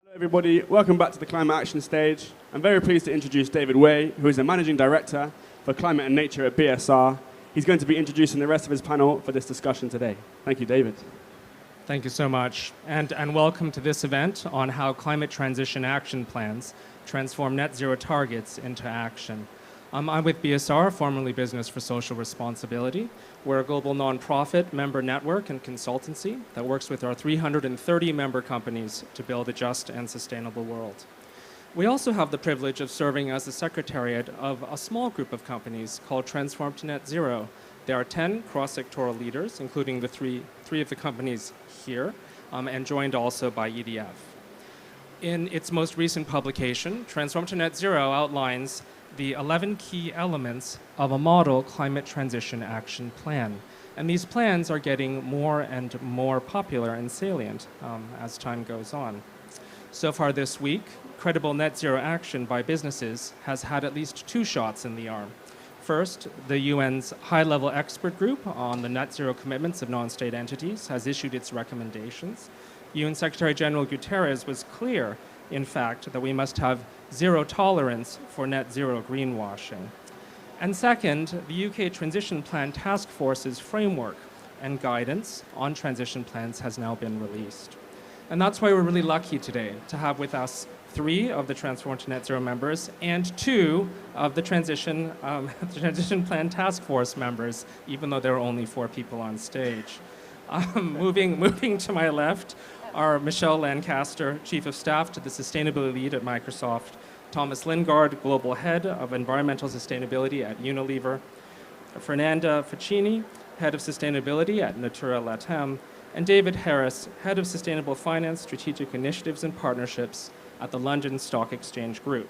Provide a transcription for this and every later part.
Hello everybody, welcome back to the Climate Action Stage. I'm very pleased to introduce David Way, who is the Managing Director for Climate and Nature at BSR. He's going to be introducing the rest of his panel for this discussion today. Thank you, David. Thank you so much, and welcome to this event on how climate transition action plans transform net zero targets into action. I'm with BSR, formerly Business for Social Responsibility. We're a global nonprofit member network and consultancy that works with our 330 member companies to build a just and sustainable world. We also have the privilege of serving as the secretariat of a small group of companies called Transform to Net Zero. There are 10 cross-sectoral leaders, including the three of the companies here, and joined also by EDF. In its most recent publication, Transform to Net Zero outlines the 11 key elements of a model climate transition action plan. And these plans are getting more and more popular and salient as time goes on. So far this week, credible net zero action by businesses has had at least 2 shots in the arm. First, the UN's high-level expert group on the net zero commitments of non-state entities has issued its recommendations. UN Secretary General Guterres was clear, in fact, that we must have zero tolerance for net zero greenwashing. And second, the UK Transition Plan Taskforce's framework and guidance on transition plans has now been released. And that's why we're really lucky today to have with us 3 of the Transform to Net Zero members and 2 of the Transition Plan Taskforce members, even though there are only 4 people on stage. Moving to my left are Michelle Lancaster, Chief of Staff to the Sustainability Lead at Microsoft, Thomas Lingard, Global Head of Environmental Sustainability at Unilever, Fernanda Facchini, Head of Sustainability at Natura Latam, and David Harris, Head of Sustainable Finance, Strategic Initiatives and Partnerships at the London Stock Exchange Group.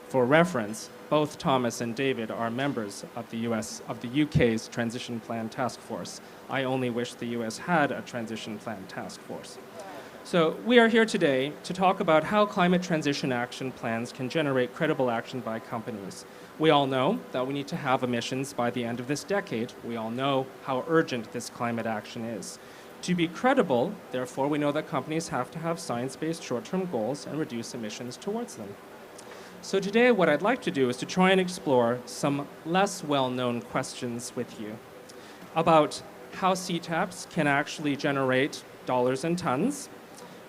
For reference, both Thomas and David are members of the UK's Transition Plan Taskforce. I only wish the US had a Transition Plan Taskforce. So we are here today to talk about how climate transition action plans can generate credible action by companies. We all know that we need to have emissions by the end of this decade. We all know how urgent this climate action is. To be credible, therefore, we know that companies have to have science-based short-term goals and reduce emissions towards them. So today, what I'd like to do is to try and explore some less well-known questions with you about how CTAPs can actually generate dollars and tons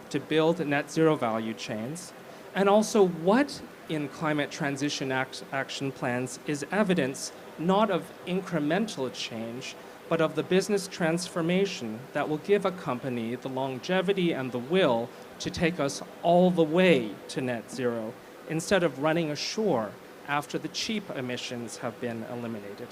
to build net zero value chains, and also what in climate transition action plans is evidence not of incremental change, but of the business transformation that will give a company the longevity and the will to take us all the way to net zero, instead of running ashore after the cheap emissions have been eliminated.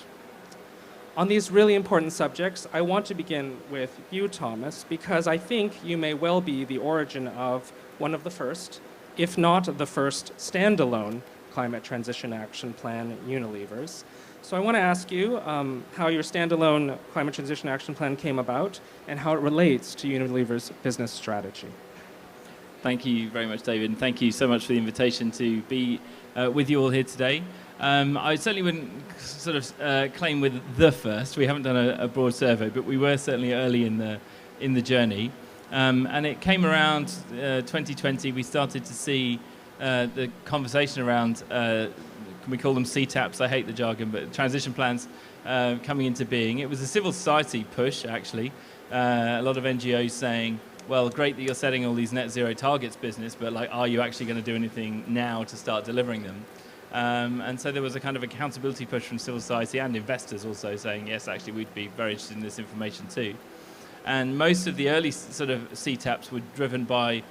On these really important subjects, I want to begin with you, Thomas, because I think you may well be the origin of one of the first, if not the first, standalone climate transition action plan, Unilever's. So I want to ask you how your standalone climate transition action plan came about and how it relates to Unilever's business strategy. Thank you very much, David, and thank you so much for the invitation to be with you all here today. I certainly wouldn't sort of claim with the first. We haven't done a broad survey, but we were certainly early in the journey. And it came around 2020. We started to see the conversation around, can we call them CTAPs? I hate the jargon, but transition plans coming into being. It was a civil society push, actually. A lot of NGOs saying, well, great that you're setting all these net zero targets, business, but like, are you actually going to do anything now to start delivering them? And so there was a kind of accountability push from civil society and investors also saying, yes, actually, we'd be very interested in this information too. And most of the early sort of CTAPs were driven by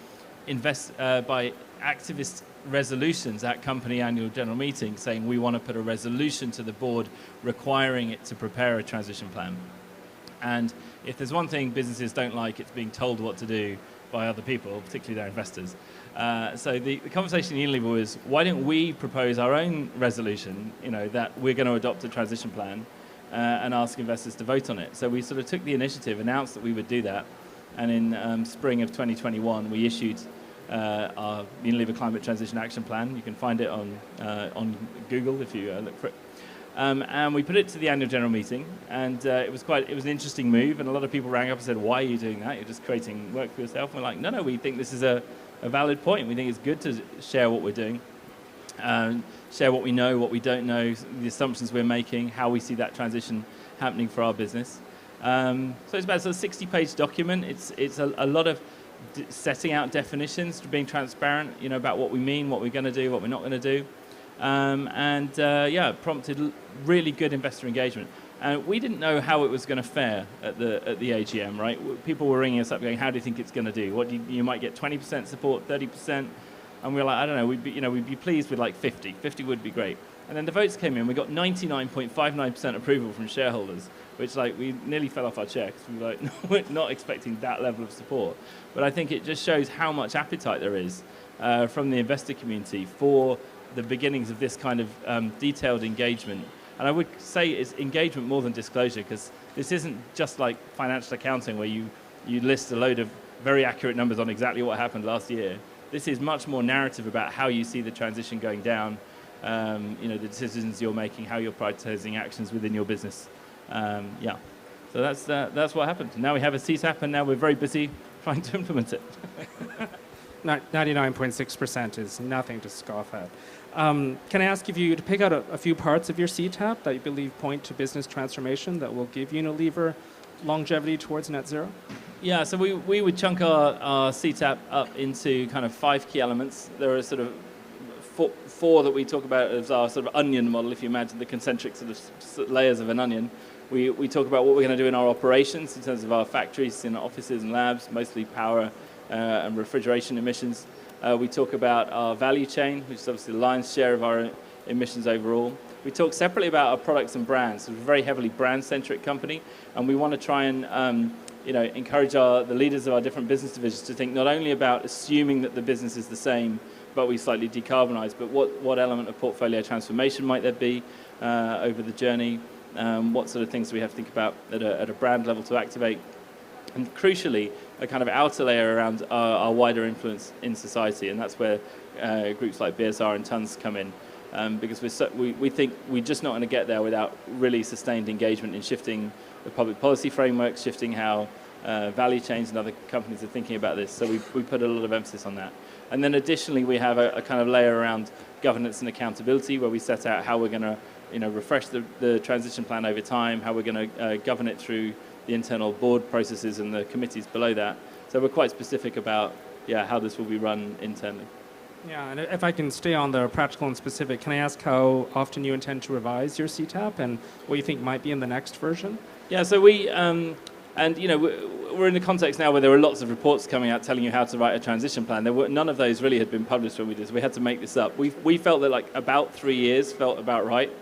activist resolutions at company annual general meetings saying we want to put a resolution to the board requiring it to prepare a transition plan. And if there's one thing businesses don't like, it's being told what to do by other people, particularly their investors. So the conversation in Unilever was, why don't we propose our own resolution, that we're going to adopt a transition plan and ask investors to vote on it. So we sort of took the initiative, announced that we would do that, and in spring of 2021, we issued our Unilever Climate Transition Action Plan. You can find it on Google if you look for it. And we put it to the annual general meeting, and it was an interesting move, and a lot of people rang up and said, why are you doing that? You're just creating work for yourself. And we're like, no, we think this is a a valid point. We think it's good to share what we're doing, share what we know, what we don't know, the assumptions we're making, how we see that transition happening for our business. So it's about a 60-page document. It's a lot of setting out definitions, being transparent, about what we mean, what we're going to do, what we're not going to do, prompted really good investor engagement. And we didn't know how it was going to fare at the AGM, right? People were ringing us up, going, "How do you think it's going to do? What you might get 20% support, 30%." And we were like, "I don't know. We'd be pleased with like 50. 50 would be great." And then the votes came in. We got 99.59% approval from shareholders, which we nearly fell off our chair because we were we're not expecting that level of support. But I think it just shows how much appetite there is from the investor community for the beginnings of this kind of detailed engagement. And I would say it's engagement more than disclosure, because this isn't just like financial accounting where you list a load of very accurate numbers on exactly what happened last year. This is much more narrative about how you see the transition going down, the decisions you're making, how you're prioritizing actions within your business. So that's what happened. Now we have a CTAP, and now we're very busy trying to implement it. 99.6% is nothing to scoff at. Can I ask if you to pick out a few parts of your CTAP that you believe point to business transformation that will give Unilever longevity towards net zero? Yeah, so we would chunk our CTAP up into kind of 5 key elements. There are sort of four that we talk about as our sort of onion model, if you imagine the concentric sort of layers of an onion. We talk about what we're going to do in our operations in terms of our factories, in offices and labs, mostly power and refrigeration emissions. We talk about our value chain, which is obviously the lion's share of our emissions overall. We talk separately about our products and brands. So we're a very heavily brand-centric company, and we want to try and encourage the leaders of our different business divisions to think not only about assuming that the business is the same, but we slightly decarbonise, but what element of portfolio transformation might there be over the journey? What sort of things do we have to think about at a brand level to activate? And crucially, a kind of outer layer around our wider influence in society, and that's where groups like BSR and Tons come in, because we think we're just not going to get there without really sustained engagement in shifting the public policy framework, shifting how value chains and other companies are thinking about this. So we put a lot of emphasis on that. And then additionally, we have a kind of layer around governance and accountability, where we set out how we're going to refresh the transition plan over time, how we're going to govern it through the internal board processes and the committees below that. So we're quite specific about how this will be run internally. Yeah, and if I can stay on the practical and specific, can I ask how often you intend to revise your CTAP and what you think might be in the next version? Yeah, so we're in the context now where there are lots of reports coming out telling you how to write a transition plan. None of those really had been published when we did this. We had to make this up. We felt that about 3 years felt about right.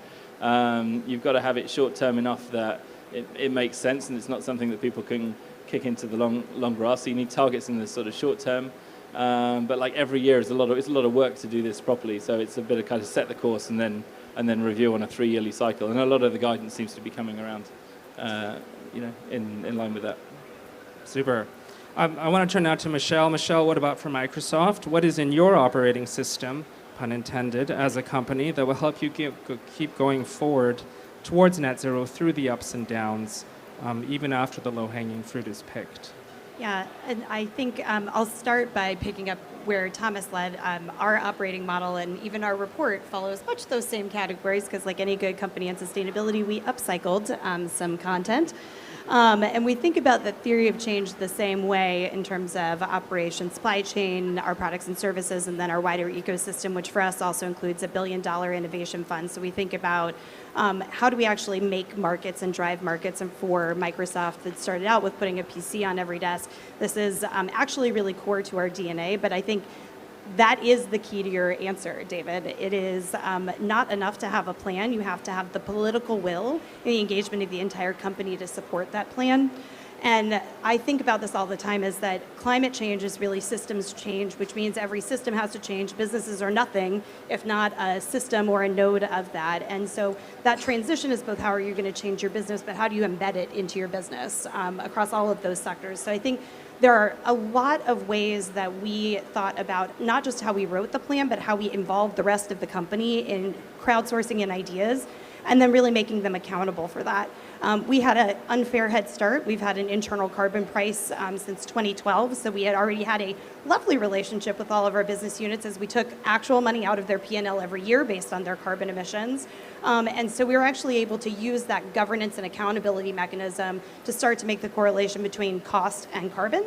You've got to have it short term enough that it makes sense, and it's not something that people can kick into the long grass. So you need targets in the sort of short term, but every year it's a lot of work to do this properly. So it's a bit of kind of set the course and then review on a 3-yearly cycle. And a lot of the guidance seems to be coming around, in line with that. Super. I want to turn now to Michelle. Michelle, what about for Microsoft? What is in your operating system, pun intended, as a company that will help you keep going forward towards net zero through the ups and downs, even after the low-hanging fruit is picked? Yeah, and I think I'll start by picking up where Thomas led. Our operating model and even our report follows much those same categories, because like any good company in sustainability, we upcycled some content. And we think about the theory of change the same way in terms of operation, supply chain, our products and services, and then our wider ecosystem, which for us also includes $1 billion innovation fund. So we think about how do we actually make markets and drive markets. And for Microsoft, that started out with putting a PC on every desk. This is actually really core to our DNA, but I think that is the key to your answer, David. It is not enough to have a plan. You have to have the political will and the engagement of the entire company to support that plan. And I think about this all the time, is that climate change is really systems change, which means every system has to change. Businesses are nothing if not a system or a node of that. And so that transition is both how are you going to change your business, but how do you embed it into your business across all of those sectors. So I think there are a lot of ways that we thought about not just how we wrote the plan, but how we involved the rest of the company in crowdsourcing and ideas. and then really making them accountable for that. We had an unfair head start. We've had an internal carbon price since 2012, so we had already had a lovely relationship with all of our business units as we took actual money out of their P&L every year based on their carbon emissions. And so we were actually able to use that governance and accountability mechanism to start to make the correlation between cost and carbon.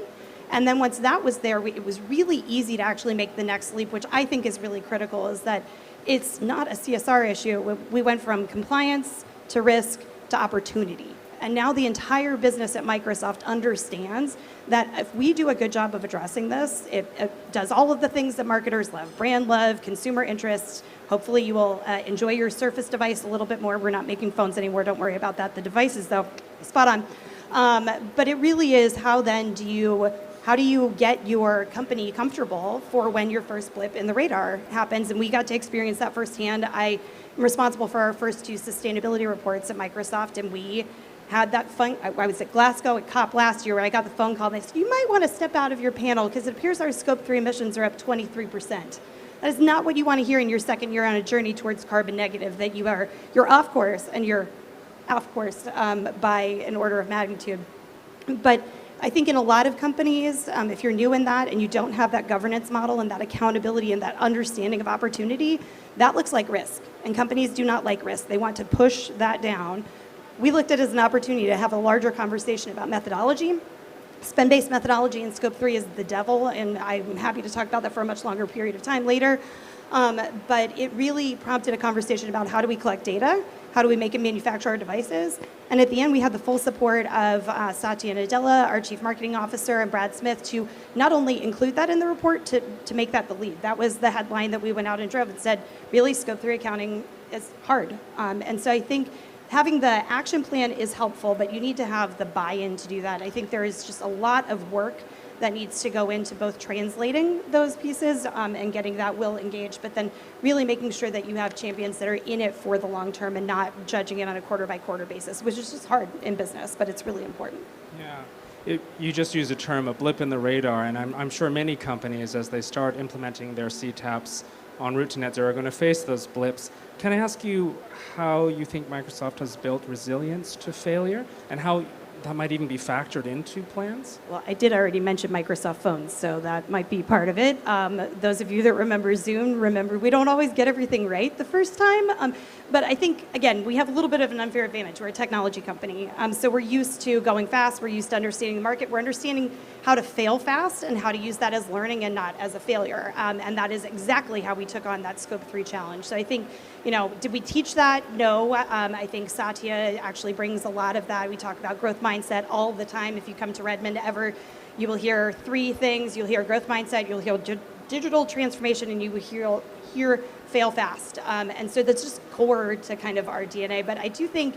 And then once that was there, it was really easy to actually make the next leap, which I think is really critical, is that it's not a CSR issue. We went from compliance to risk to opportunity. And now the entire business at Microsoft understands that if we do a good job of addressing this, it does all of the things that marketers love: brand love, consumer interest. Hopefully you will enjoy your Surface device a little bit more. We're not making phones anymore, don't worry about that. The devices, though, spot on. But it really is, how do you get your company comfortable for when your first blip in the radar happens? And we got to experience that firsthand. I am responsible for our first 2 sustainability reports at Microsoft, and we had that fun. I was at Glasgow at COP last year when I got the phone call, and they said, you might want to step out of your panel because it appears our Scope 3 emissions are up 23%. That is not what you want to hear in your second year on a journey towards carbon negative, that you're off course, and you're off course by an order of magnitude. But I think in a lot of companies, if you're new in that and you don't have that governance model and that accountability and that understanding of opportunity, that looks like risk. And companies do not like risk. They want to push that down. We looked at it as an opportunity to have a larger conversation about methodology. Spend-based methodology in Scope 3 is the devil, and I'm happy to talk about that for a much longer period of time later. But it really prompted a conversation about how do we collect data, how do we make and manufacture our devices, and at the end we had the full support of Satya Nadella, our Chief Marketing Officer, and Brad Smith to not only include that in the report, to make that the lead. That was the headline that we went out and drove and said, really, Scope 3 accounting is hard. And so I think having the action plan is helpful, but you need to have the buy-in to do that. I think there is just a lot of work that needs to go into both translating those pieces and getting that will engaged, but then really making sure that you have champions that are in it for the long term and not judging it on a quarter-by-quarter basis, which is just hard in business, but it's really important. Yeah. You just used a term, a blip in the radar, and I'm sure many companies, as they start implementing their CTAPs en route to net zero, are going to face those blips. Can I ask you how you think Microsoft has built resilience to failure, and how that might even be factored into plans? Well, I did already mention Microsoft phones, so that might be part of it. Those of you that remember Zoom, remember we don't always get everything right the first time. But I think, again, we have a little bit of an unfair advantage. We're a technology company. So we're used to going fast. We're used to understanding the market. We're understanding how to fail fast and how to use that as learning and not as a failure. And that is exactly how we took on that Scope 3 challenge. So I think, did we teach that? No. I think Satya actually brings a lot of that. We talk about growth mindset all the time. If you come to Redmond ever, you will hear 3 things. You'll hear growth mindset, you'll hear digital transformation, and you will hear fail fast. And so that's just core to kind of our DNA. But I do think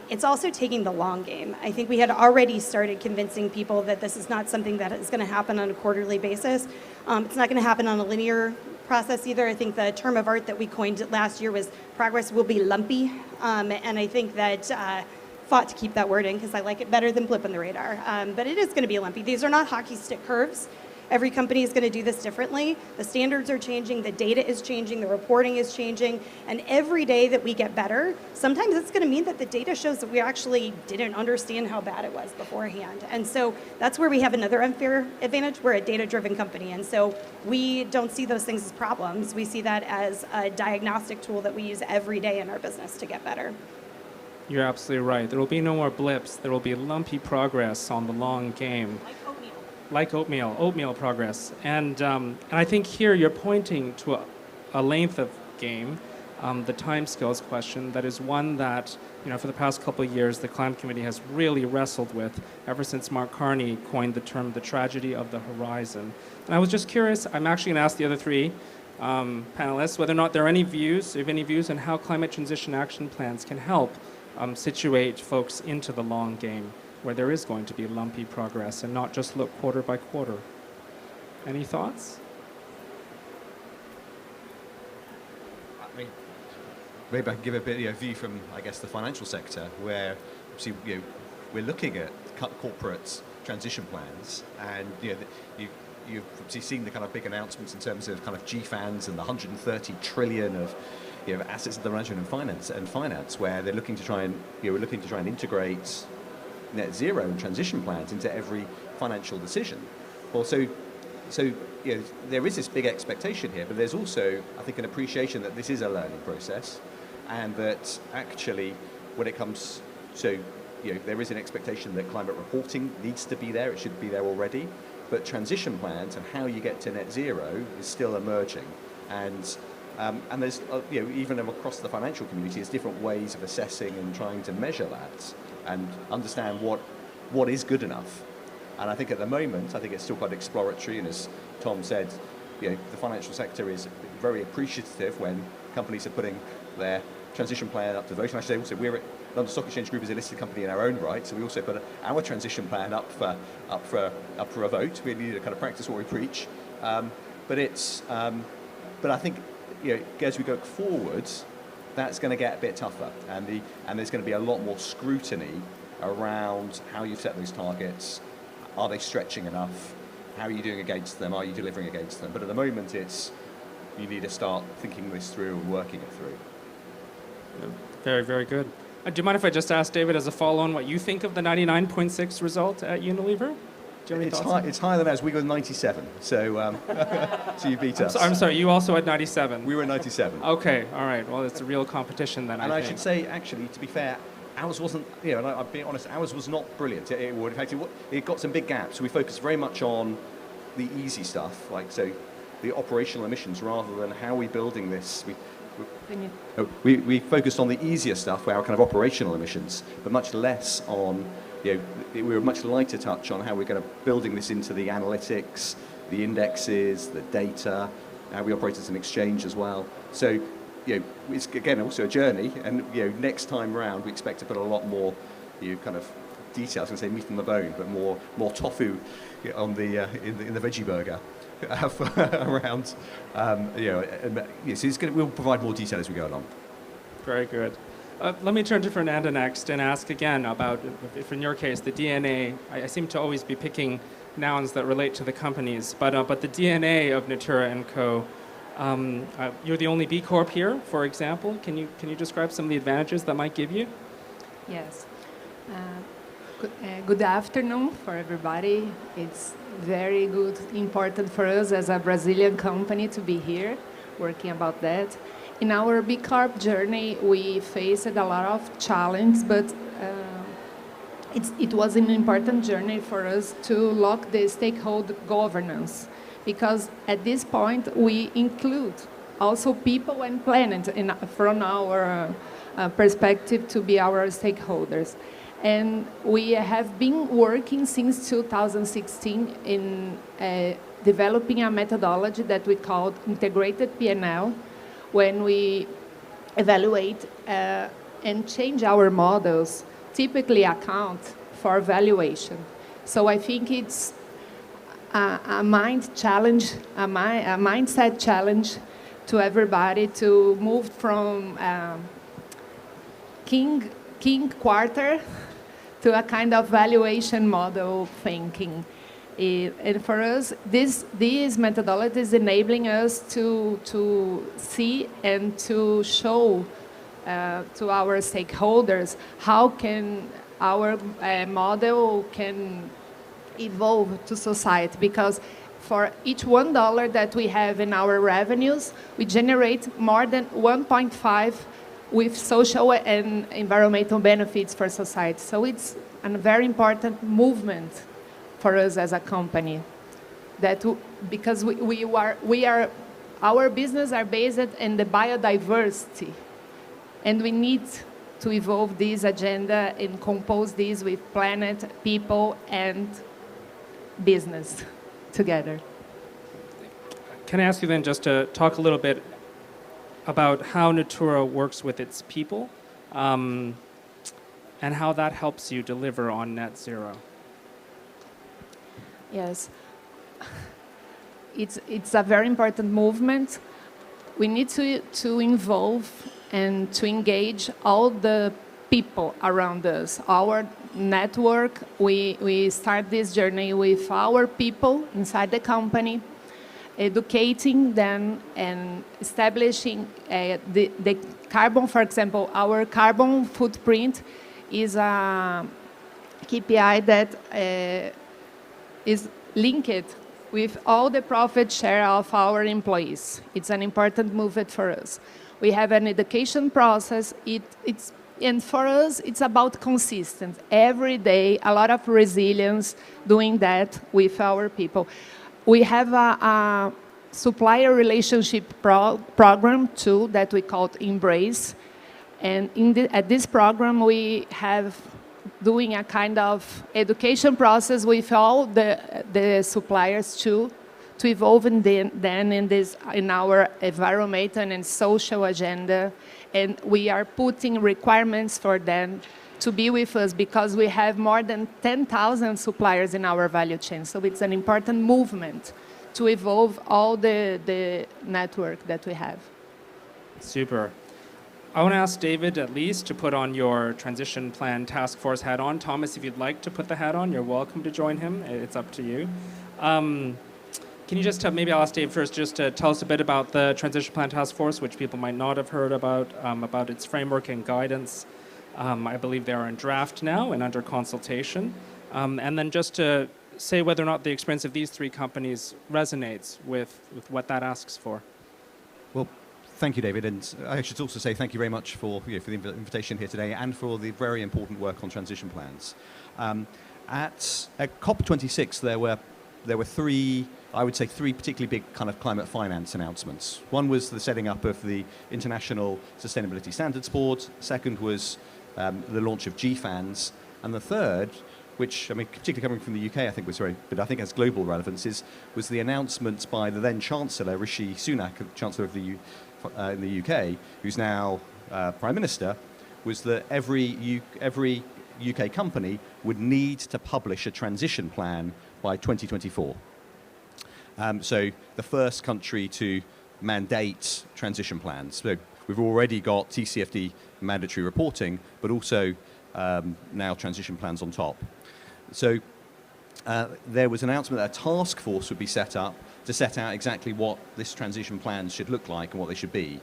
it's also taking the long game. I think we had already started convincing people that this is not something that is going to happen on a quarterly basis. It's not going to happen on a linear process either. I think the term of art that we coined last year was progress will be lumpy. And I think that fought to keep that word in because I like it better than blip in the radar. But it is going to be lumpy. These are not hockey stick curves. Every company is going to do this differently. The standards are changing, the data is changing, the reporting is changing, and every day that we get better, sometimes it's going to mean that the data shows that we actually didn't understand how bad it was beforehand. And so that's where we have another unfair advantage. We're a data-driven company, and so we don't see those things as problems. We see that as a diagnostic tool that we use every day in our business to get better. You're absolutely right. There will be no more blips. There will be lumpy progress on the long game. Like oatmeal progress. And I think here you're pointing to a length of game, the timescales question, that is one that, for the past couple of years, the Climate Committee has really wrestled with ever since Mark Carney coined the term the tragedy of the horizon. And I was just curious, I'm actually going to ask the other 3 panelists whether or not there are any views, on how climate transition action plans can help situate folks into the long game, where there is going to be lumpy progress and not just look quarter by quarter. Any thoughts? Maybe I can give a bit of view from, I guess, the financial sector, where obviously we're looking at corporate transition plans, and you've obviously seen the kind of big announcements in terms of kind of GFANs and the 130 trillion of assets under management and finance, where they're looking to try and we're looking to try and integrate net zero and transition plans into every financial decision. Well, so there is this big expectation here, but there's also, I think, an appreciation that this is a learning process, and that actually, when it comes to there is an expectation that climate reporting needs to be there. It should be there already, but transition plans and how you get to net zero is still emerging, and there's even across the financial community, there's different ways of assessing and trying to measure that and understand what is good enough. And I think at the moment, I think it's still quite exploratory. And as Tom said, the financial sector is very appreciative when companies are putting their transition plan up to vote. And I should say also, we're at London Stock Exchange Group is a listed company in our own right, so we also put our transition plan up for a vote. We need to kind of practice what we preach. But I think as we go forward, that's going to get a bit tougher, and there's going to be a lot more scrutiny around how you set those targets. Are they stretching enough? How are you doing against them? Are you delivering against them? But at the moment, you need to start thinking this through and working it through. Yeah, very, very good. Do you mind if I just ask David as a follow-on what you think of the 99.6 result at Unilever? Do you have any thoughts? It's higher than ours. We got 97, so so you beat us. I'm sorry, you also had 97. We were 97. Okay, all right. Well, it's a real competition then, and I I think. should say, actually, to be fair, ours wasn't, and I'll be honest, ours was not brilliant. In fact, it got some big gaps. We focused very much on the easy stuff, like the operational emissions, rather than how we're building this. We focused on the easier stuff, our kind of operational emissions, but much less on, we were much lighter touch on how we're going to building this into the analytics, the indexes, the data, how we operate as an exchange as well. So, it's again also a journey, and next time round we expect to put a lot more, kind of details. I was going to say meat on the bone, but more tofu on the in the veggie burger. Around, so we'll provide more detail as we go along. Very good. Let me turn to Fernanda next and ask again about, if in your case, the DNA. I seem to always be picking nouns that relate to the companies, but the DNA of Natura & Co. You're the only B Corp here, for example. Can you describe some of the advantages that might give you? Yes. Good afternoon for everybody. It's very good, important for us as a Brazilian company to be here working about that. In our B Corp journey, we faced a lot of challenges, but it was an important journey for us to lock the stakeholder governance, because at this point we include also people and planet from our perspective to be our stakeholders. And we have been working since 2016 in developing a methodology that we called integrated P&L, when we evaluate and change our models, typically account for valuation. So I think it's a mindset challenge to everybody to move from king quarter to a kind of valuation model thinking. And for us, this methodology is enabling us to see and to show to our stakeholders how can our model can evolve to society. Because for each $1 that we have in our revenues, we generate more than 1.5 with social and environmental benefits for society. So it's a very important movement for us as a company, because our business are based in the biodiversity, and we need to evolve this agenda and compose this with planet, people, and business together. Can I ask you then just to talk a little bit about how Natura works with its people, and how that helps you deliver on net zero? Yes, it's a very important movement. We need to involve and to engage all the people around us. Our network, we start this journey with our people inside the company. educating them and establishing the carbon, for example, our carbon footprint is a KPI that is linked with all the profit share of our employees. It's an important movement for us. We have an education process. And for us, it's about consistency. Every day, a lot of resilience doing that with our people. We have a supplier relationship program too that we call Embrace. And at this program, we have doing a kind of education process with all the suppliers too, to evolve in our environmental and social agenda. And we are putting requirements for them to be with us because we have more than 10,000 suppliers in our value chain. So it's an important movement to evolve all the network that we have. Super. I want to ask David at least to put on your Transition Plan Taskforce hat on. Thomas, if you'd like to put the hat on, you're welcome to join him. It's up to you. Can you just maybe I'll ask Dave first, just to tell us a bit about the Transition Plan Taskforce, which people might not have heard about its framework and guidance. I believe they are in draft now and under consultation. And then just to say whether or not the experience of these three companies resonates with what that asks for. Well, thank you, David. And I should also say thank you very much for the invitation here today and for the very important work on transition plans. At COP26, there were three particularly big kind of climate finance announcements. One was the setting up of the International Sustainability Standards Board. Second was the launch of GFANZ. And the third, which, I mean, particularly coming from the UK, I think but I think has global relevance, was the announcement by the then Chancellor, Rishi Sunak, Chancellor of in the UK, who's now Prime Minister, was that every UK company would need to publish a transition plan by 2024. So the first country to mandate transition plans. So we've already got TCFD mandatory reporting, but also now transition plans on top. So there was an announcement that a task force would be set up to set out exactly what this transition plan should look like and what they should be.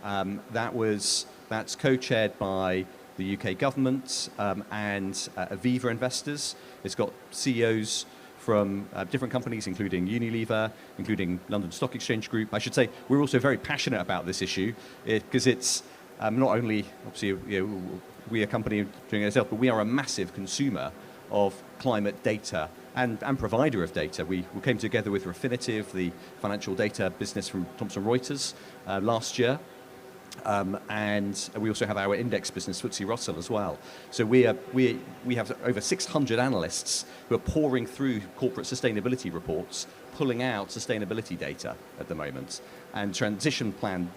That's co-chaired by the UK government and Aviva investors. It's got CEOs from different companies, including Unilever, including London Stock Exchange Group. I should say we're also very passionate about this issue because it's not only, obviously, we are a company doing it ourselves, but we are a massive consumer of climate data and provider of data. We came together with Refinitiv, the financial data business from Thomson Reuters, last year. And we also have our index business, FTSE Russell, as well. So we have over 600 analysts who are pouring through corporate sustainability reports, pulling out sustainability data at the moment. And transition plan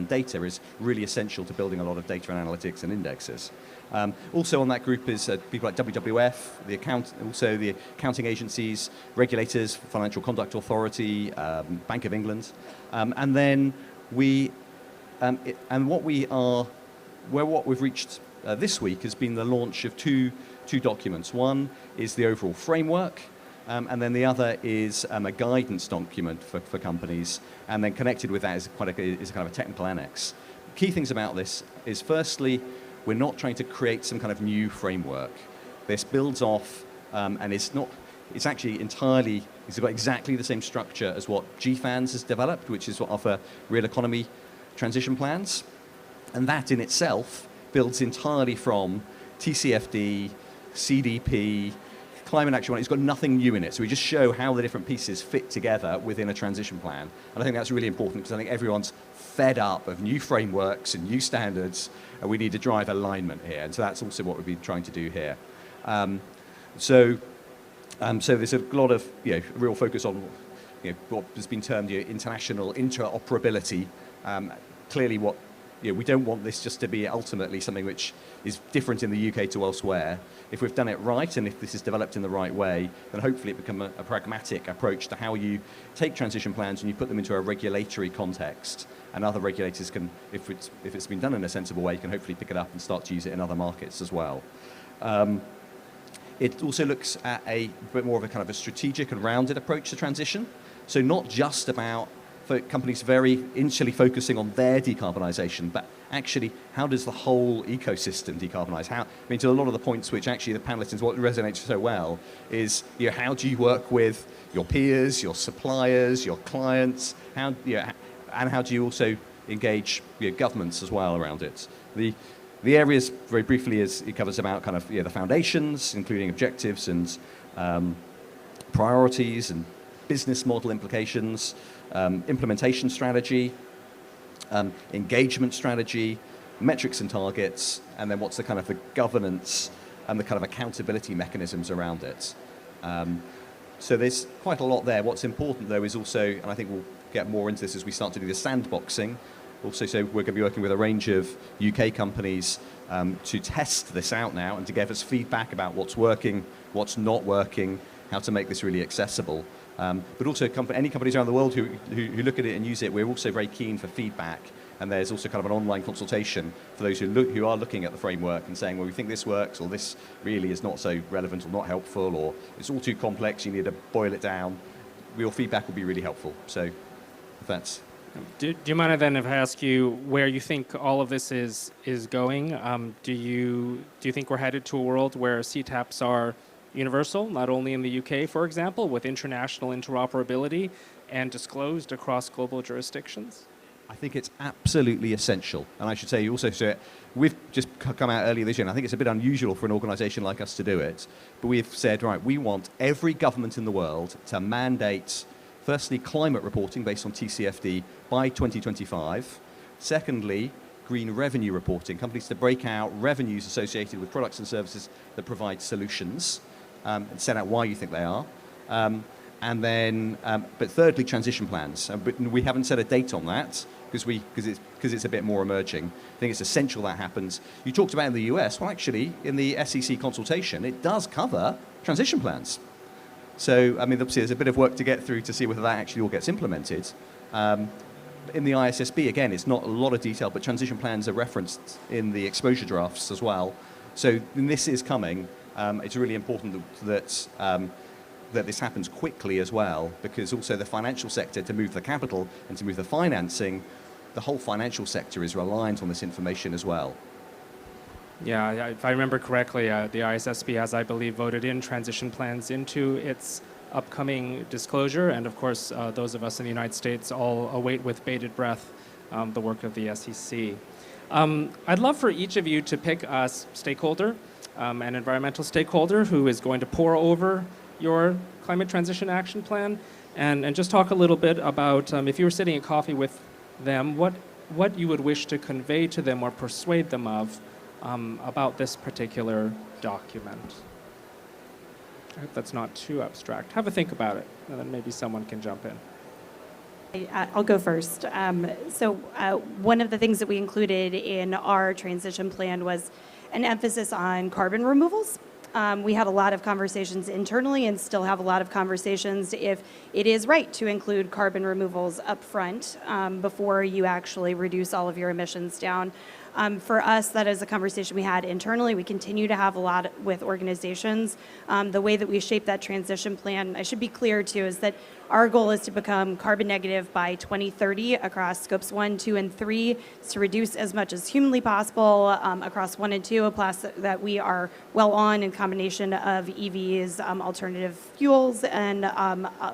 data is really essential to building a lot of data and analytics and indexes. Also on that group is people like WWF, also the accounting agencies, regulators, Financial Conduct Authority, Bank of England, and then what we've reached this week has been the launch of two documents. One is the overall framework, and then the other is a guidance document for companies, and then connected with that is kind of a technical annex. Key things about this is, firstly, we're not trying to create some kind of new framework. This builds off, and it's got exactly the same structure as what GFANZ has developed, which is what offer real economy transition plans, and that in itself builds entirely from TCFD, CDP, climate action plan. It's got nothing new in it, so we just show how the different pieces fit together within a transition plan, and I think that's really important because I think everyone's fed up of new frameworks and new standards, and we need to drive alignment here, and so that's also what we've been trying to do here. So there's a lot of real focus on what has been termed international interoperability. Clearly, we don't want this just to be ultimately something which is different in the UK to elsewhere. If we've done it right, and if this is developed in the right way, then hopefully it becomes a pragmatic approach to how you take transition plans and you put them into a regulatory context. And other regulators can, if it's been done in a sensible way, can hopefully pick it up and start to use it in other markets as well. It also looks at a bit more of a kind of a strategic and rounded approach to transition. So not just about companies very initially focusing on their decarbonisation, but actually how does the whole ecosystem decarbonise? To a lot of the points which actually the panelists, what resonates so well is, how do you work with your peers, your suppliers, your clients, and how do you also engage governments as well around it? The areas, very briefly, it covers about kind of the foundations, including objectives and priorities and business model implications, implementation strategy, engagement strategy, metrics and targets, and then what's the kind of the governance and the kind of accountability mechanisms around it. So there's quite a lot there. What's important, though, is also, and I think we'll get more into this as we start to do the sandboxing, also, so we're going to be working with a range of UK companies to test this out now and to give us feedback about what's working, what's not working, how to make this really accessible. But also any companies around the world who look at it and use it, we're also very keen for feedback. And there's also kind of an online consultation for those who are looking at the framework and saying, well, we think this works, or this really is not so relevant or not helpful, or it's all too complex, you need to boil it down. Your feedback will be really helpful. So if that's... Do you mind then if I ask you where you think all of this is going? Do you think we're headed to a world where CTAPs are universal, not only in the UK, for example, with international interoperability and disclosed across global jurisdictions? I think it's absolutely essential. And I should say also, so we've just come out earlier this year, and I think it's a bit unusual for an organisation like us to do it, but we've said, right, we want every government in the world to mandate, firstly, climate reporting based on TCFD by 2025. Secondly, green revenue reporting, companies to break out revenues associated with products and services that provide solutions, and set out why you think they are. And then, but thirdly, transition plans. But we haven't set a date on that because it's a bit more emerging. I think it's essential that happens. You talked about in the US. Well, actually, in the SEC consultation, it does cover transition plans. So, obviously, there's a bit of work to get through to see whether that actually all gets implemented. In the ISSB, again, it's not a lot of detail, but transition plans are referenced in the exposure drafts as well. So this is coming. It's really important that this happens quickly as well, because also the financial sector, to move the capital and to move the financing, the whole financial sector is reliant on this information as well. Yeah, if I remember correctly, the ISSB has, I believe, voted in transition plans into its upcoming disclosure, and of course, those of us in the United States all await with bated breath the work of the SEC. I'd love for each of you to pick a stakeholder, an environmental stakeholder who is going to pore over your climate transition action plan, and just talk a little bit about, if you were sitting at coffee with them, what you would wish to convey to them or persuade them of about this particular document. I hope that's not too abstract. Have a think about it, and then maybe someone can jump in. I'll go first. One of the things that we included in our transition plan was an emphasis on carbon removals. We had a lot of conversations internally and still have a lot of conversations if it is right to include carbon removals up front before you actually reduce all of your emissions down. For us, that is a conversation we had internally. We continue to have a lot with organizations. The way that we shape that transition plan, I should be clear too, is that our goal is to become carbon negative by 2030 across scopes 1, 2, and 3, to reduce as much as humanly possible across 1 and 2, a plus that we are well on in combination of EVs, alternative fuels, and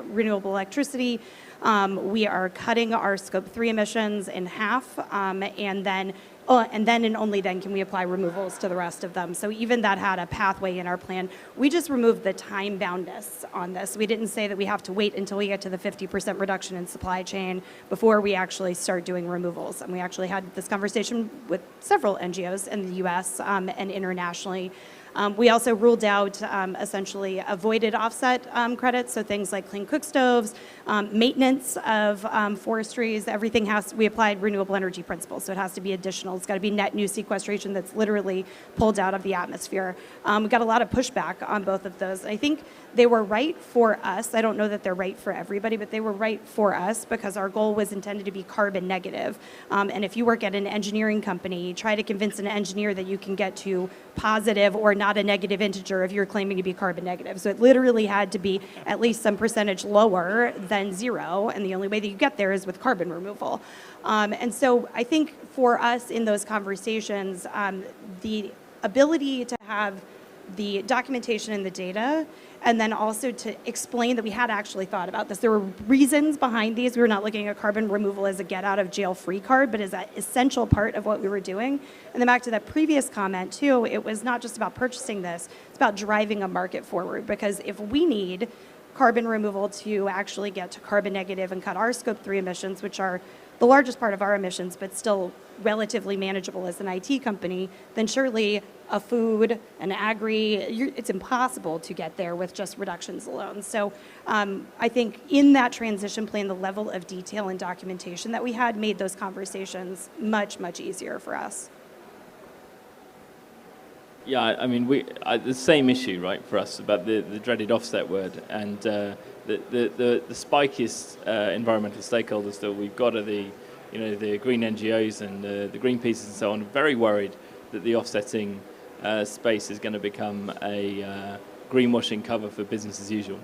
renewable electricity. We are cutting our scope 3 emissions in half, and then and only then can we apply removals to the rest of them. So even that had a pathway in our plan. We just removed the time boundness on this. We didn't say that we have to wait until we get to the 50% reduction in supply chain before we actually start doing removals. And we actually had this conversation with several NGOs in the US and internationally. We also ruled out essentially avoided offset credits, so things like clean cook stoves, maintenance of forestries, everything we applied renewable energy principles, so it has to be additional. It's got to be net new sequestration that's literally pulled out of the atmosphere. We got a lot of pushback on both of those. I think they were right for us. I don't know that they're right for everybody, but they were right for us because our goal was intended to be carbon negative. And if you work at an engineering company, try to convince an engineer that you can get to positive or not a negative integer if you're claiming to be carbon negative. So it literally had to be at least some percentage lower than 0, and the only way that you get there is with carbon removal. And so I think for us in those conversations, the ability to have the documentation and the data, and then also to explain that we had actually thought about this. There were reasons behind these. We were not looking at carbon removal as a get-out-of-jail-free card, but as an essential part of what we were doing. And then back to that previous comment, too, it was not just about purchasing this. It's about driving a market forward, because if we need carbon removal to actually get to carbon negative and cut our Scope 3 emissions, which are the largest part of our emissions, but still relatively manageable as an IT company, then surely a food, an agri, it's impossible to get there with just reductions alone. So I think in that transition plan, the level of detail and documentation that we had made those conversations much, much easier for us. Yeah, I mean, the same issue, right, for us about the dreaded offset word, and the spikiest environmental stakeholders that we've got are the green NGOs and the Greenpeaces and so on, very worried that the offsetting space is going to become a greenwashing cover for business as usual.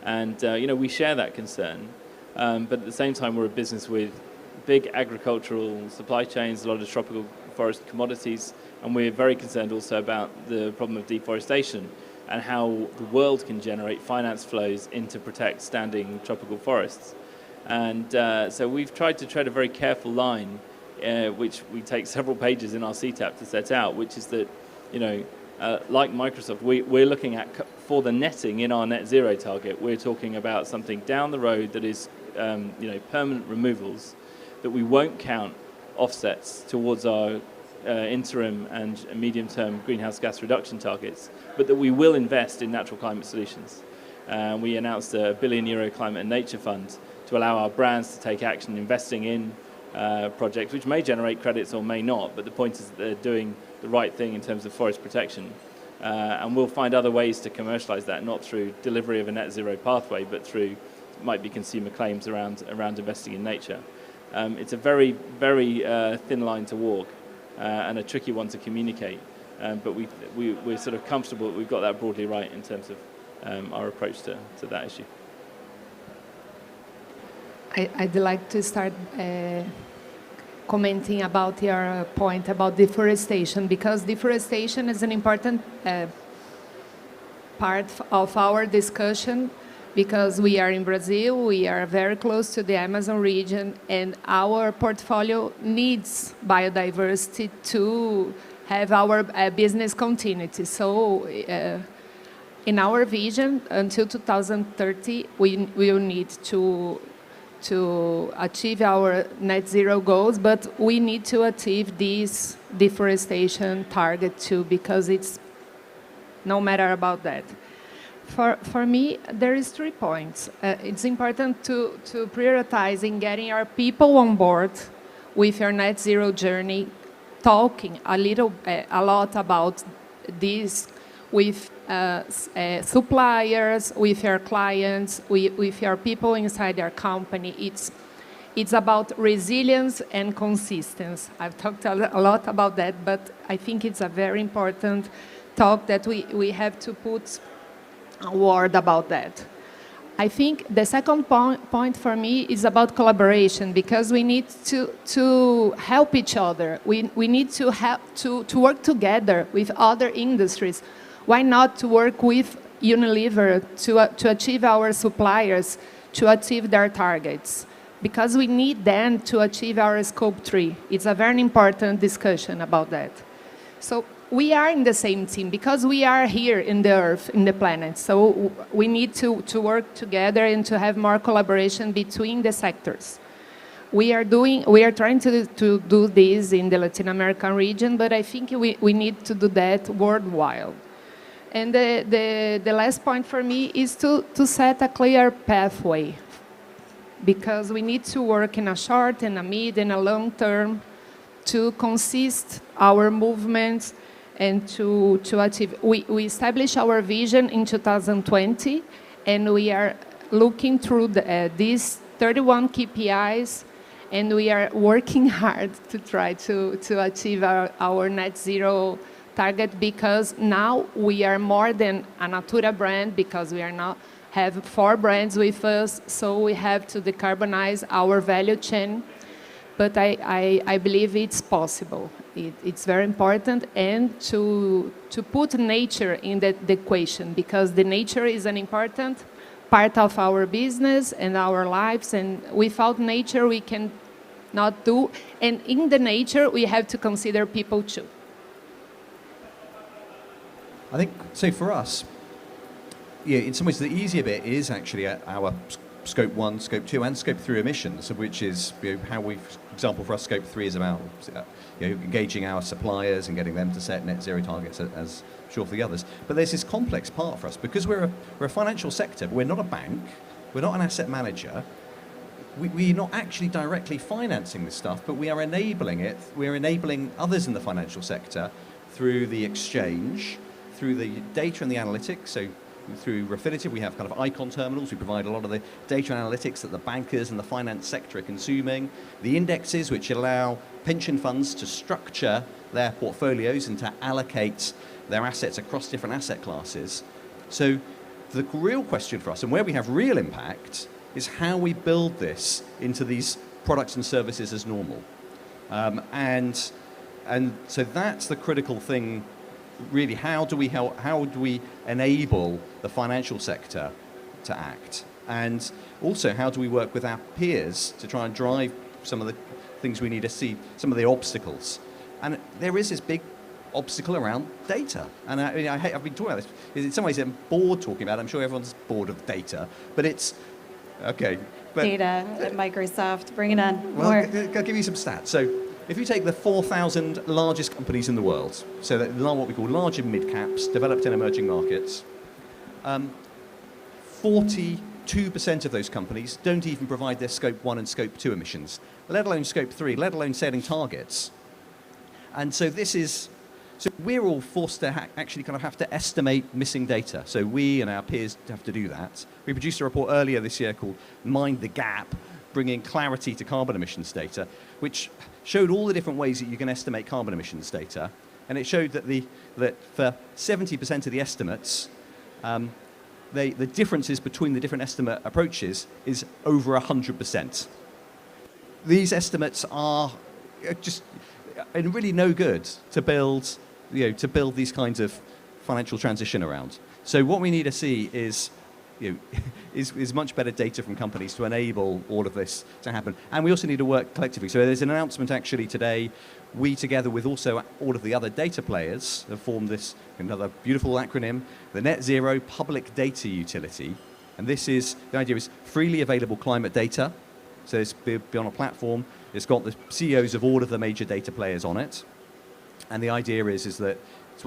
And, we share that concern, but at the same time, we're a business with big agricultural supply chains, a lot of tropical forest commodities, and we're very concerned also about the problem of deforestation and how the world can generate finance flows in to protect standing tropical forests. And so we've tried to tread a very careful line, which we take several pages in our CTAP to set out, which is that, like Microsoft, we're looking at, for the netting in our net zero target, we're talking about something down the road that is, permanent removals, that we won't count offsets towards our interim and medium-term greenhouse gas reduction targets, but that we will invest in natural climate solutions. We announced a €1 billion climate and nature fund to allow our brands to take action investing in projects which may generate credits or may not, but the point is that they're doing the right thing in terms of forest protection. And we'll find other ways to commercialize that, not through delivery of a net zero pathway, but through, might be consumer claims around investing in nature. It's a very, very thin line to walk and a tricky one to communicate, but we're sort of comfortable that we've got that broadly right in terms of our approach to that issue. I'd like to start commenting about your point about deforestation, because deforestation is an important part of our discussion, because we are in Brazil, we are very close to the Amazon region, and our portfolio needs biodiversity to have our business continuity. So in our vision, until 2030, we will need to achieve our net zero goals, but we need to achieve this deforestation target too, because it's no matter about that. For me, there is 3 points. It's important to prioritize in getting our people on board with your net zero journey, talking a lot about this with suppliers, with your clients, with your people inside your company. It's about resilience and consistency. I've talked a lot about that, but I think it's a very important talk that we have to put a word about that. I think the second point for me is about collaboration, because we need to help each other. We need to work together with other industries. Why not to work with Unilever to achieve our suppliers, to achieve their targets? Because we need them to achieve our Scope 3. It's a very important discussion about that. So we are in the same team, because we are here in the Earth, in the planet. So we need to work together and to have more collaboration between the sectors. We are trying to do this in the Latin American region, but I think we need to do that worldwide. And the last point for me is to set a clear pathway, because we need to work in a short and a mid and a long term to consist our movements and to achieve. We established our vision in 2020, and we are looking through these 31 KPIs, and we are working hard to try to achieve our net zero target because now we are more than a Natura brand because we are now have 4 brands with us, so we have to decarbonize our value chain. But I believe it's possible. It's very important, and to put nature in the equation, because the nature is an important part of our business and our lives, and without nature we can not do. And in the nature we have to consider people too. I think, so for us, yeah, in some ways the easier bit is actually our Scope 1, Scope 2 and Scope 3 emissions, which is how we, for example, for us Scope 3 is about engaging our suppliers and getting them to set net zero targets, as sure for the others. But there's this complex part for us, because we're a financial sector, but we're not a bank, we're not an asset manager, we're not actually directly financing this stuff, but we are enabling it, we're enabling others in the financial sector through the exchange, through the data and the analytics. So through Refinitiv, we have kind of icon terminals. We provide a lot of the data analytics that the bankers and the finance sector are consuming. The indexes, which allow pension funds to structure their portfolios and to allocate their assets across different asset classes. So the real question for us, and where we have real impact, is how we build this into these products and services as normal. And so that's the critical thing. Really, how do we enable the financial sector to act? And also, how do we work with our peers to try and drive some of the things we need to see, some of the obstacles? And there is this big obstacle around data. And I've been talking about this. In some ways, I'm bored talking about it. I'm sure everyone's bored of data. But it's, okay. But, data at Microsoft, bring it on. Well, More. I'll give you some stats. So, if you take the 4,000 largest companies in the world, so that what we call large and mid caps, developed and emerging markets, 42% of those companies don't even provide their Scope 1 and Scope 2 emissions, let alone Scope 3, let alone setting targets. And so so we're all forced to actually kind of have to estimate missing data. So we and our peers have to do that. We produced a report earlier this year called Mind the Gap, bringing clarity to carbon emissions data, which showed all the different ways that you can estimate carbon emissions data. And it showed that that for 70% of the estimates, the differences between the different estimate approaches is over 100%. These estimates are just really no good to build these kinds of financial transition around. So what we need to see is much better data from companies to enable all of this to happen. And we also need to work collectively. So there's an announcement actually today. We, together with also all of the other data players, have formed this another beautiful acronym, the Net Zero Public Data Utility. And the idea is freely available climate data. So it's be on a platform. It's got the CEOs of all of the major data players on it. And the idea is that,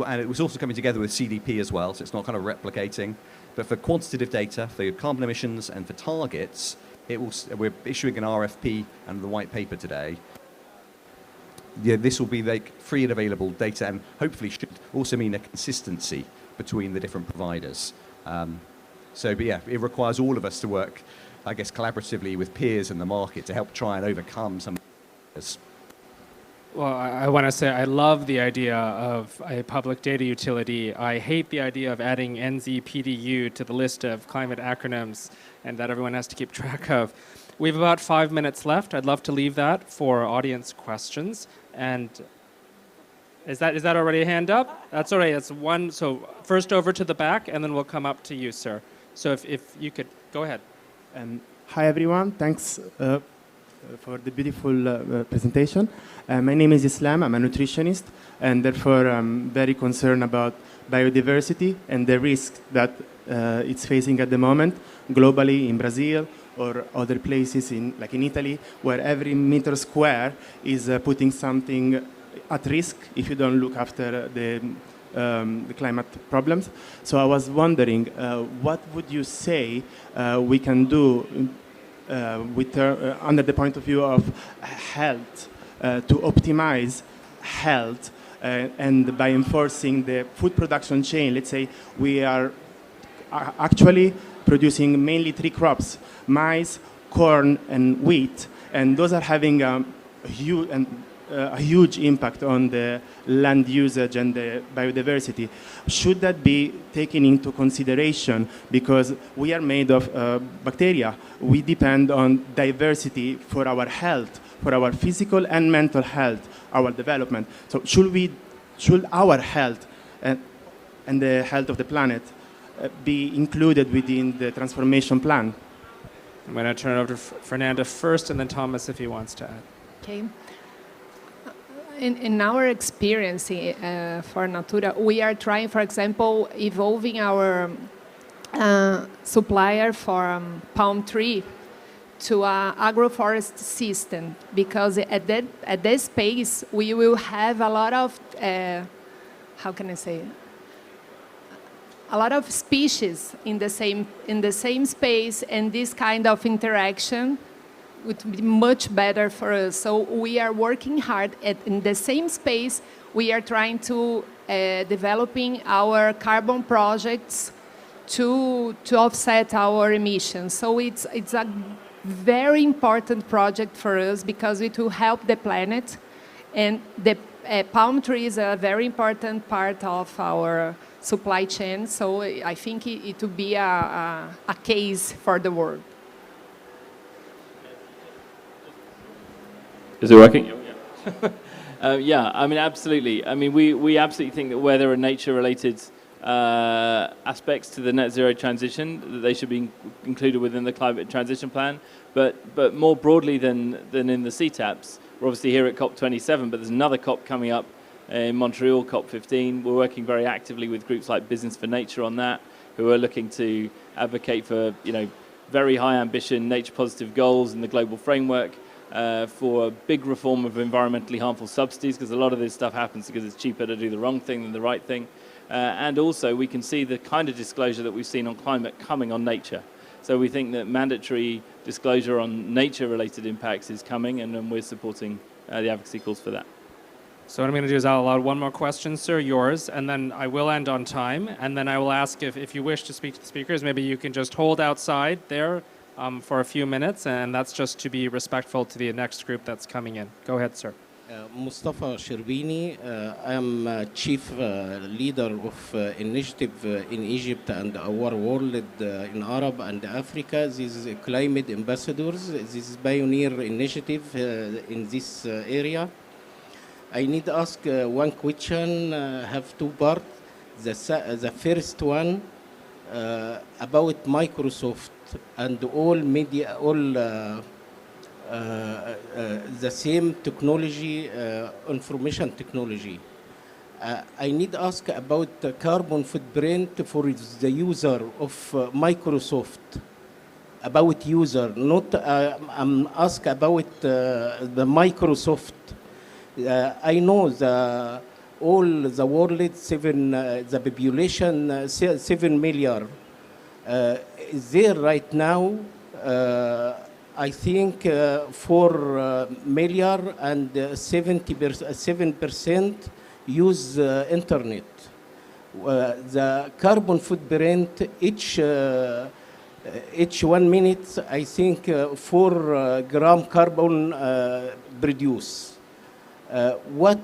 and it was also coming together with CDP as well, so it's not kind of replicating. But for quantitative data, for carbon emissions and for targets, we're issuing an RFP and the white paper today. Yeah, this will be like free and available data, and hopefully should also mean a consistency between the different providers. But yeah, it requires all of us to work, I guess, collaboratively with peers in the market to help try and overcome some of this. Well, I want to say I love the idea of a public data utility. I hate the idea of adding NZPDU to the list of climate acronyms and that everyone has to keep track of. We have about 5 minutes left. I'd love to leave that for audience questions. And is that already a hand up? That's all right. It's one. So first over to the back, and then we'll come up to you, sir. So if you could go ahead. Hi, everyone. Thanks for the beautiful presentation. My name is Islam. I'm a nutritionist, and therefore I'm very concerned about biodiversity and the risk that it's facing at the moment globally in Brazil or other places like in Italy, where every meter square is putting something at risk if you don't look after the climate problems. So I was wondering, what would you say we can do under the point of view of health to optimize health and by enforcing the food production chain? Let's say we are actually producing mainly 3 crops: maize, corn, and wheat, and those are having huge and a huge impact on the land usage and the biodiversity. Should that be taken into consideration? Because we are made of bacteria. We depend on diversity for our health, for our physical and mental health, our development. So should our health and the health of the planet be included within the transformation plan? I'm going to turn it over to Fernanda first, and then Thomas if he wants to add. Okay. In our experience for Natura, we are trying, for example, evolving our supplier for palm tree to an agroforest system, because at that space we will have a lot of, how can I say, a lot of species in the same space, and this kind of interaction would be much better for us. So we are working hard in the same space. We are trying to developing our carbon projects to offset our emissions. So it's a very important project for us because it will help the planet, and the palm tree is a very important part of our supply chain. So I think it will be a case for the world. Is it working? Yeah, I mean, absolutely. I mean, we absolutely think that where there are nature-related aspects to the net zero transition, that they should be included within the climate transition plan. But more broadly than in the CTAPs, we're obviously here at COP27, but there's another COP coming up in Montreal, COP15. We're working very actively with groups like Business for Nature on that, who are looking to advocate for, very high ambition, nature-positive goals in the global framework. For a big reform of environmentally harmful subsidies, because a lot of this stuff happens because it's cheaper to do the wrong thing than the right thing. And also we can see the kind of disclosure that we've seen on climate coming on nature. So we think that mandatory disclosure on nature-related impacts is coming, and we're supporting the advocacy calls for that. So what I'm going to do is I'll allow one more question, sir, yours, and then I will end on time, and then I will ask if you wish to speak to the speakers, maybe you can just hold outside there for a few minutes, and that's just to be respectful to the next group that's coming in. Go ahead, sir. Mustafa Sherbini. I am chief leader of initiative in Egypt and our world in Arab and Africa. This is climate ambassadors. This is pioneer initiative in this area. I need to ask one question, have two parts. The first one about Microsoft and all media, all the same technology, information technology. I need to ask about the carbon footprint for the user of Microsoft. About user, not I'm ask about the Microsoft. I know all the world, the population 7 million. Is there right now, I think 4 million and 7% use internet. The carbon footprint each 1 minute, I think 4 gram carbon produce. What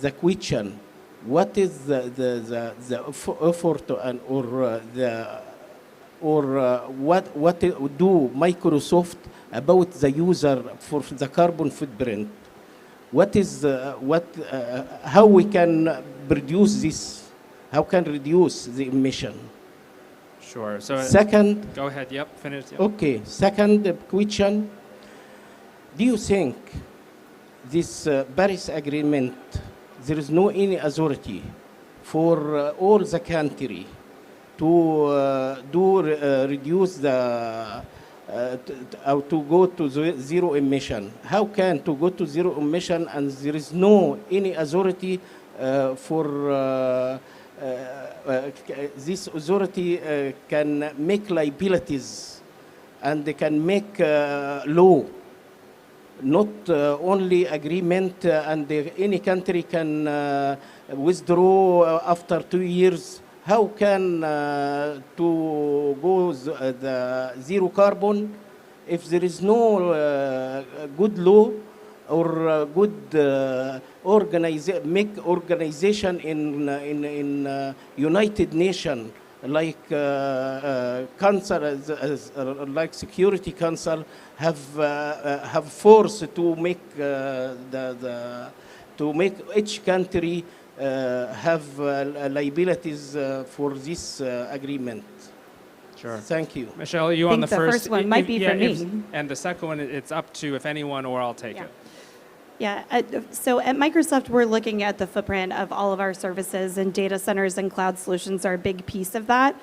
the question? What is the effort and what do Microsoft about the user for the carbon footprint? What is how we can produce this? How can reduce the emission? Sure. So second. Go ahead. Yep. Finish. Yep. Okay. Second question. Do you think this Paris Agreement, there is no any authority for all the country to reduce the to go to zero emission? How can to go to zero emission and there is no any authority for this authority can make liabilities and they can make law? Not only agreement and any country can withdraw after 2 years. How can to go the zero carbon if there is no good law or good make organization in United Nations, like council, like Security Council, have force to make to make each country have liabilities for this agreement. Sure. Thank you. Michelle, you I on the think the first one might be for me. And the second one, it's up to if anyone or I'll take it. Yeah, so at Microsoft, we're looking at the footprint of all of our services, and data centers and cloud solutions are a big piece of that.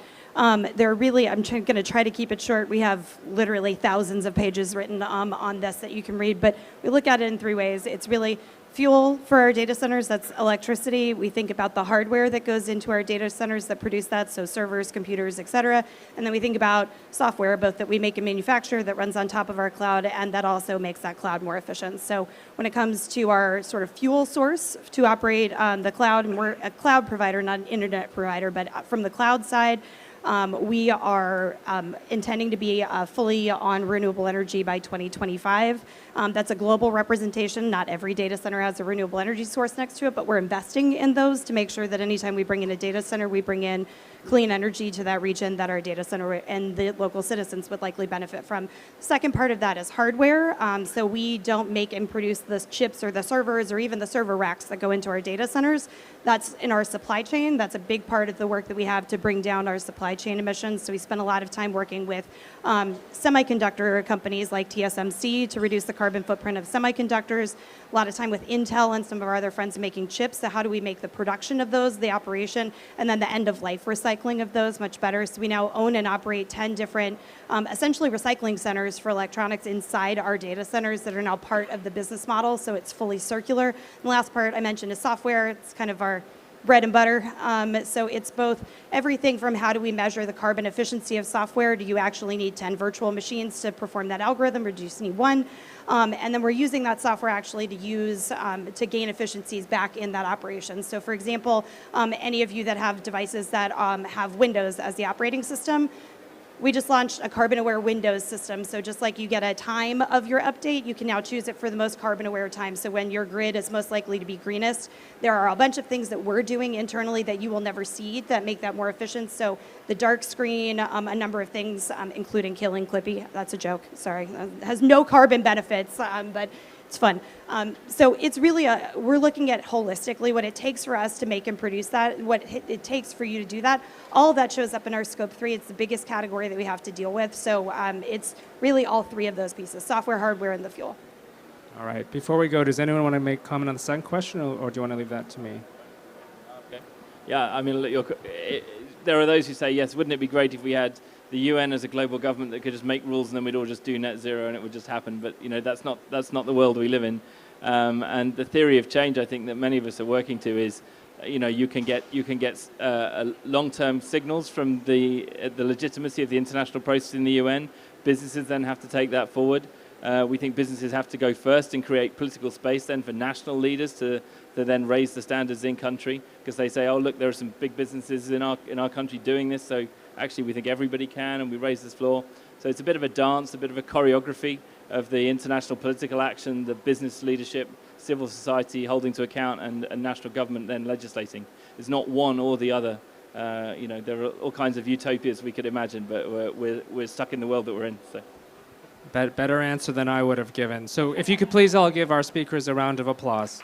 They're really, I'm going to try to keep it short. We have literally thousands of pages written on this that you can read, but we look at it in three ways. It's really fuel for our data centers, that's electricity. We think about the hardware that goes into our data centers that produce that, so servers, computers, et cetera. And then we think about software, both that we make and manufacture that runs on top of our cloud, and that also makes that cloud more efficient. So when it comes to our sort of fuel source to operate the cloud, and we're a cloud provider, not an internet provider, but from the cloud side, we are intending to be fully on renewable energy by 2025. That's a global representation. Not every data center has a renewable energy source next to it, but we're investing in those to make sure that anytime we bring in a data center, we bring in clean energy to that region that our data center and the local citizens would likely benefit from. Second part of that is hardware. So we don't make and produce the chips or the servers or even the server racks that go into our data centers. That's in our supply chain. That's a big part of the work that we have to bring down our supply chain emissions. So we spend a lot of time working with semiconductor companies like TSMC to reduce the carbon footprint of semiconductors. A lot of time with Intel and some of our other friends making chips. So how do we make the production of those, the operation, and then the end of life recycling of those much better? So we now own and operate 10 different essentially recycling centers for electronics inside our data centers that are now part of the business model. So it's fully circular. And the last part I mentioned is software. It's kind of our bread and butter. So it's both everything from how do we measure the carbon efficiency of software? Do you actually need 10 virtual machines to perform that algorithm, or do you just need one? And then we're using that software actually to use to gain efficiencies back in that operation. So for example, any of you that have devices that have Windows as the operating system, we just launched a carbon-aware Windows system. So just like you get a time of your update, you can now choose it for the most carbon-aware time. So when your grid is most likely to be greenest, there are a bunch of things that we're doing internally that you will never see that make that more efficient. So the dark screen, a number of things, including killing Clippy. That's a joke, sorry. It has no carbon benefits, but it's fun. So it's really, we're looking at holistically what it takes for us to make and produce that, what it takes for you to do that. All of that shows up in our scope 3. It's the biggest category that we have to deal with. So it's really all three of those pieces, software, hardware, and the fuel. All right. Before we go, does anyone want to make comment on the second question, or do you want to leave that to me? Okay. Yeah, I mean, look, there are those who say, yes, wouldn't it be great if we had the UN as a global government that could just make rules and then we'd all just do net zero and it would just happen. But you know, that's not the world we live in. And the theory of change, I think, that many of us are working to is, you know, you can get long-term signals from the legitimacy of the international process in the UN. Businesses then have to take that forward. We think businesses have to go first and create political space then for national leaders to then raise the standards in country, because they say, oh look, there are some big businesses in our country doing this, so actually we think everybody can, and we raise this floor. So it's a bit of a dance, a bit of a choreography of the international political action, the business leadership, civil society holding to account, and national government then legislating. It's not one or the other. You know, there are all kinds of utopias we could imagine, but we're stuck in the world that we're in. So. Better answer than I would have given. So if you could please all give our speakers a round of applause.